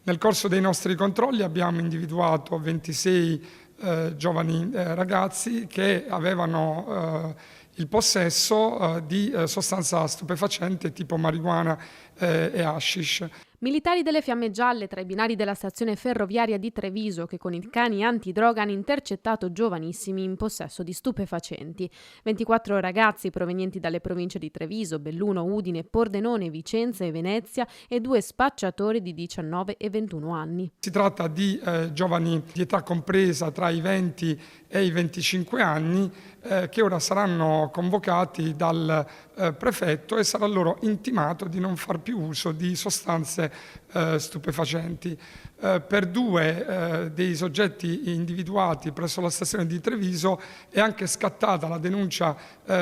Nel corso dei nostri controlli abbiamo individuato 26 giovani ragazzi che avevano il possesso di sostanza stupefacente tipo marijuana e hashish. Militari delle Fiamme Gialle tra i binari della stazione ferroviaria di Treviso che con i cani antidroga hanno intercettato giovanissimi in possesso di stupefacenti. 24 ragazzi provenienti dalle province di Treviso, Belluno, Udine, Pordenone, Vicenza e Venezia e 2 spacciatori di 19 e 21 anni. Si tratta di giovani di età compresa tra i 20 e i 25 anni che ora saranno convocati dal prefetto e sarà loro intimato di non far più uso di sostanze stupefacenti. Per 2 dei soggetti individuati presso la stazione di Treviso è anche scattata la denuncia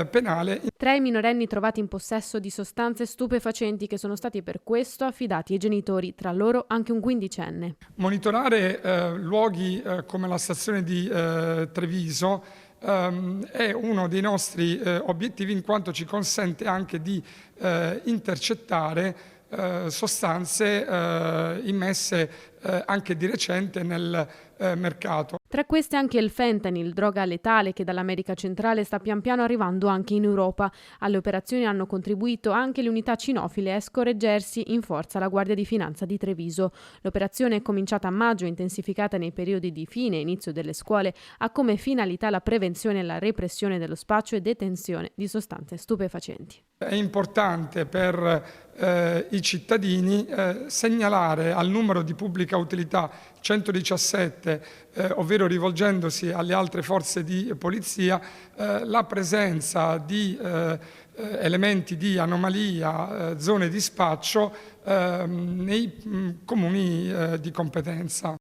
penale. 3 i minorenni trovati in possesso di sostanze stupefacenti che sono stati per questo affidati ai genitori, tra loro anche un quindicenne. Monitorare luoghi come la stazione di Treviso è uno dei nostri obiettivi, in quanto ci consente anche di intercettare sostanze immesse anche di recente nel mercato. Tra queste anche il fentanyl, droga letale che dall'America centrale sta pian piano arrivando anche in Europa. Alle operazioni hanno contribuito anche le unità cinofile Escort e Jersey in forza alla Guardia di Finanza di Treviso. L'operazione è cominciata a maggio e intensificata nei periodi di fine e inizio delle scuole, ha come finalità la prevenzione e la repressione dello spaccio e detenzione di sostanze stupefacenti. È importante per i cittadini segnalare al numero di pubblica utilità 117, ovvero rivolgendosi alle altre forze di polizia, la presenza di elementi di anomalia, zone di spaccio nei comuni di competenza.